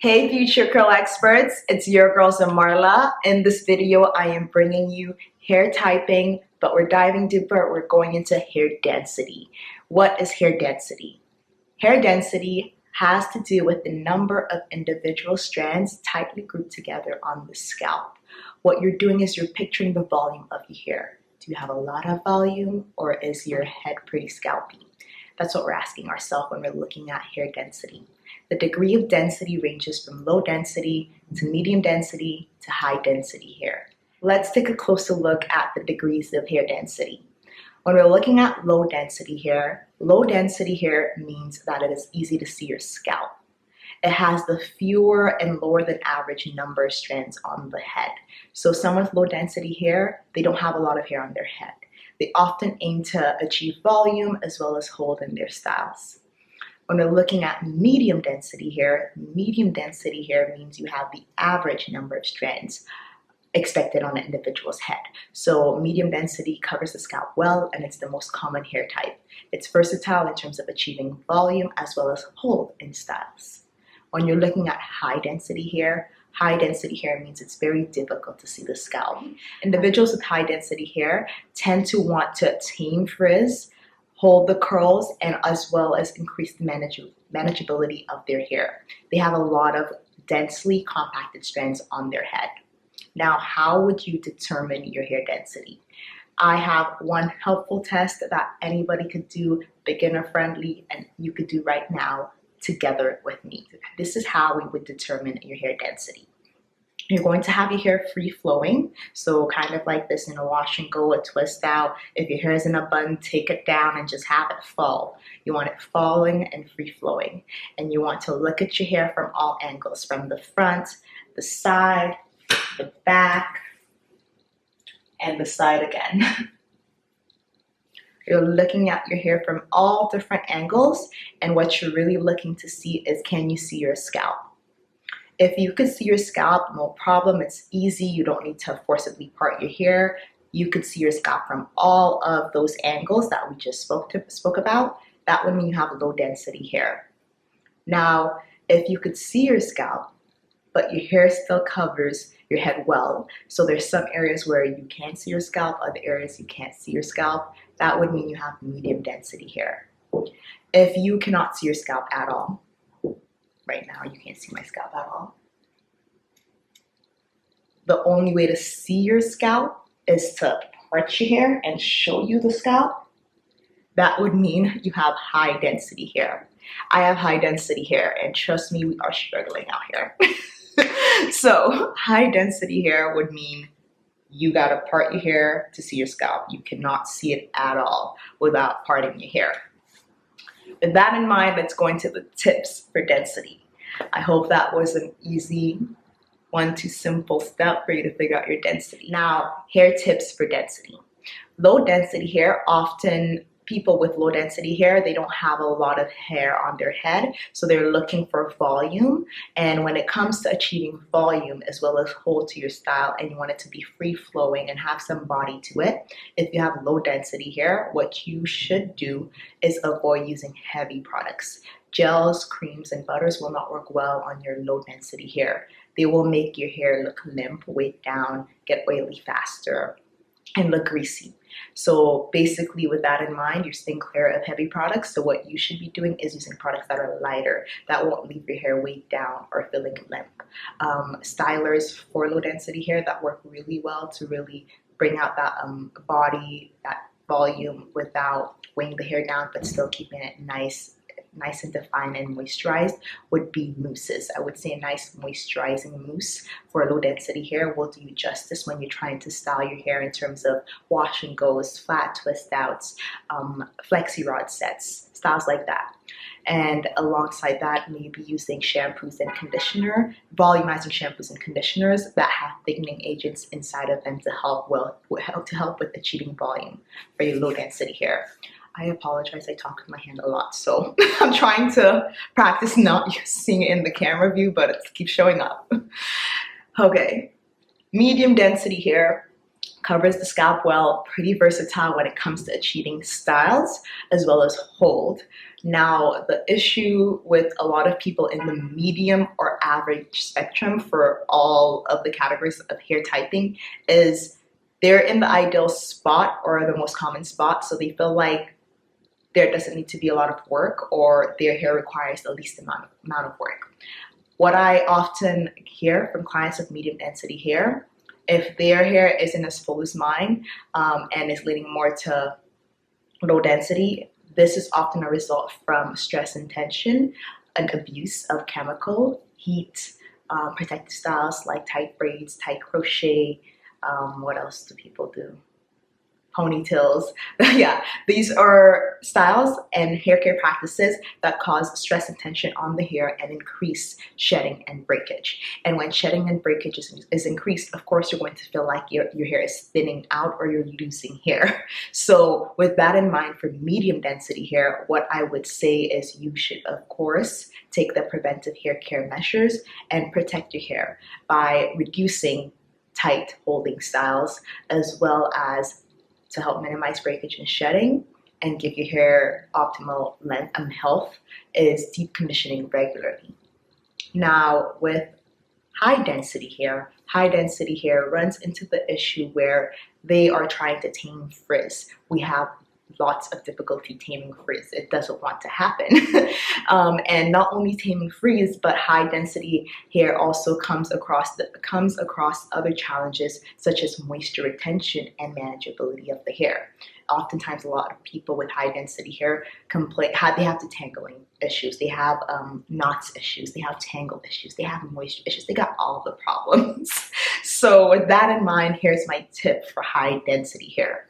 Hey future curl experts, it's your girl Zamarla. In this video, I am bringing you hair typing, but we're diving deeper. We're going into hair density. What is hair density? Hair density has to do with the number of individual strands tightly grouped together on the scalp. What you're doing is you're picturing the volume of your hair. Do you have a lot of volume, or is your head pretty scalpy? That's what we're asking ourselves when we're looking at hair density. The degree of density ranges from low density to medium density to high density hair. Let's take a closer look at the degrees of hair density. When we're looking at low density hair means that it is easy to see your scalp. It has the fewer and lower than average number of strands on the head. So someone with low density hair, they don't have a lot of hair on their head. They often aim to achieve volume as well as hold in their styles. When we're looking at medium density hair means you have the average number of strands expected on an individual's head. So medium density covers the scalp well, and it's the most common hair type. It's versatile in terms of achieving volume as well as hold in styles. When you're looking at high density hair means it's very difficult to see the scalp. Individuals with high density hair tend to want to tame frizz, hold the curls, and as well as increase the manageability of their hair. They have a lot of densely compacted strands on their head. Now, how would you determine your hair density? I have one helpful test that anybody could do, beginner friendly, and you could do right now together with me. This is how we would determine your hair density. You're going to have your hair free flowing, so kind of like this in a wash and go, a twist out. If your hair is in a bun, take it down and just have it fall. You want it falling and free flowing. And you want to look at your hair from all angles, from the front, the side, the back, and the side again. You're looking at your hair from all different angles, and what you're really looking to see is, can you see your scalp? If you could see your scalp, no problem, it's easy. You don't need to forcibly part your hair. You could see your scalp from all of those angles that we just spoke about. That would mean you have low density hair. Now, if you could see your scalp, but your hair still covers your head well, so there's some areas where you can see your scalp, other areas you can't see your scalp, that would mean you have medium density hair. If you cannot see your scalp at all, right now you can't see my scalp at all, the only way to see your scalp is to part your hair and show you the scalp. That would mean you have high density hair. I have high density hair, and trust me, we are struggling out here. So high density hair would mean you gotta part your hair to see your scalp. You cannot see it at all without parting your hair. With that in mind, let's go into the tips for density. I hope that was an easy 1-2 simple step for you to figure out your density. Now, hair tips for density. Low density hair, often people with low density hair, they don't have a lot of hair on their head, so they're looking for volume. And when it comes to achieving volume as well as hold to your style, and you want it to be free flowing and have some body to it, if you have low density hair, what you should do is avoid using heavy products. Gels, creams, and butters will not work well on your low density hair. They will make your hair look limp, weighed down, get oily faster, and look greasy. So basically, with that in mind, you're staying clear of heavy products. So what you should be doing is using products that are lighter, that won't leave your hair weighed down or feeling limp. Stylers for low density hair that work really well to really bring out that body, that volume without weighing the hair down, but still keeping it nice and defined and moisturized would be mousses. I would say a nice moisturizing mousse for low density hair will do you justice when you're trying to style your hair in terms of wash and goes, flat twist outs, flexi rod sets, styles like that. And alongside that, maybe using shampoos and conditioner, volumizing shampoos and conditioners that have thickening agents inside of them to help with achieving volume for your low density hair. I apologize, I talk with my hand a lot, so I'm trying to practice not seeing it in the camera view, but it keeps showing up. Okay, medium density hair covers the scalp well, pretty versatile when it comes to achieving styles as well as hold. Now, the issue with a lot of people in the medium or average spectrum for all of the categories of hair typing is they're in the ideal spot or the most common spot, so they feel like there doesn't need to be a lot of work or their hair requires the least amount of work. What I often hear from clients with medium density hair, if their hair isn't as full as mine and is leaning more to low density, this is often a result from stress and tension, an abuse of chemical, heat, protective styles like tight braids, tight crochet. What else do people do? Ponytails. Yeah, these are styles and hair care practices that cause stress and tension on the hair and increase shedding and breakage. And when shedding and breakage is increased, of course, you're going to feel like your hair is thinning out or you're losing hair. So with that in mind, for medium density hair, what I would say is you should, of course, take the preventive hair care measures and protect your hair by reducing tight holding styles, as well as to help minimize breakage and shedding and give your hair optimal length and health is deep conditioning regularly. Now, with high density hair runs into the issue where they are trying to tame frizz. We have lots of difficulty taming frizz. It doesn't want to happen. And not only taming frizz, but high density hair also comes across other challenges such as moisture retention and manageability of the hair. Oftentimes, a lot of people with high density hair complain they have detangling issues, they have knots issues, they have tangle issues, they have moisture issues, they got all the problems. So with that in mind, here's my tip for high density hair.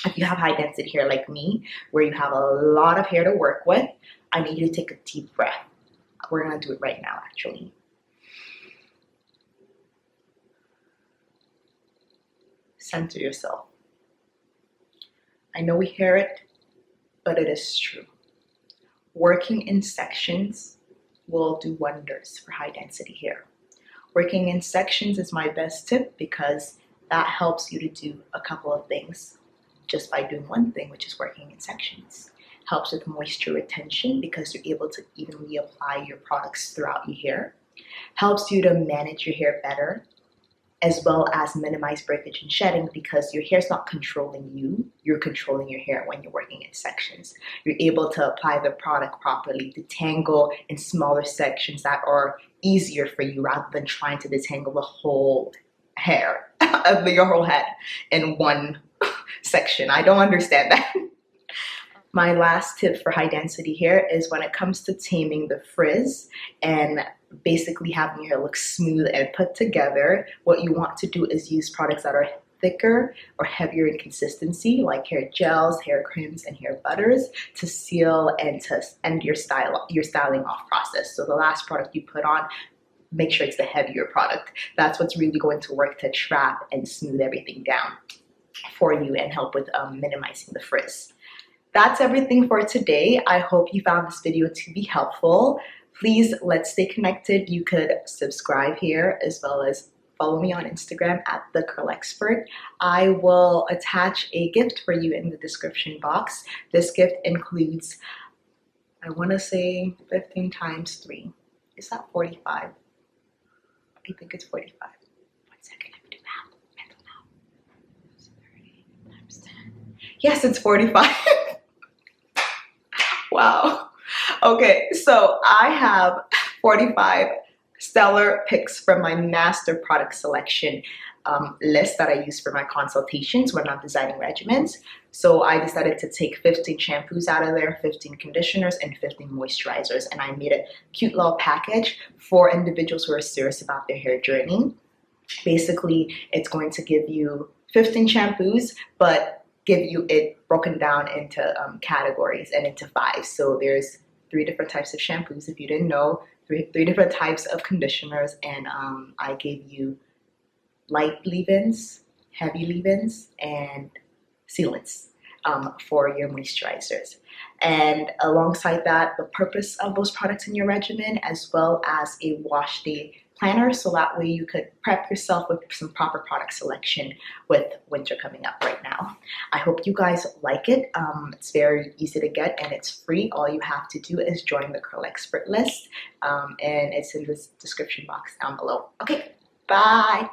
If you have high density hair like me, where you have a lot of hair to work with, I need you to take a deep breath. We're gonna do it right now, actually. Center yourself. I know we hear it, but it is true. Working in sections will do wonders for high density hair. Working in sections is my best tip because that helps you to do a couple of things just by doing one thing, which is working in sections. Helps with moisture retention because you're able to evenly apply your products throughout your hair. Helps you to manage your hair better, as well as minimize breakage and shedding because your hair's not controlling you, you're controlling your hair when you're working in sections. You're able to apply the product properly, detangle in smaller sections that are easier for you rather than trying to detangle the whole hair, your whole head in one section. I don't understand that. My last tip for high density hair is when it comes to taming the frizz and basically having your hair look smooth and put together, what you want to do is use products that are thicker or heavier in consistency, like hair gels, hair creams, and hair butters to seal and to end your styling off process. So the last product you put on, make sure it's the heavier product. That's what's really going to work to trap and smooth everything down for you and help with minimizing the frizz. That's everything for today. I hope you found this video to be helpful. Please, let's stay connected. You could subscribe here as well as follow me on Instagram at The Curl Expert. I will attach a gift for you in the description box. This gift includes, I want to say 15 times 3. Is that 45? I think it's 45. 1 second, let me do math. Mental math. 30 times 10. Yes, it's 45. Wow. Okay, so I have 45 stellar picks from my master product selection list that I use for my consultations when I'm designing regimens. So I decided to take 15 shampoos out of there, 15 conditioners, and 15 moisturizers. And I made a cute little package for individuals who are serious about their hair journey. Basically, it's going to give you 15 shampoos, but give you it broken down into categories and into 5. So there's 3 different types of shampoos, if you didn't know, three different types of conditioners, and I gave you light leave-ins, heavy leave-ins, and sealants. for your moisturizers. And alongside that, the purpose of those products in your regimen, as well as a wash day planner, so that way you could prep yourself with some proper product selection with winter coming up right now. I hope you guys like it. It's very easy to get and it's free. All you have to do is join the Curl Expert list, and it's in the description box down below. Okay, bye.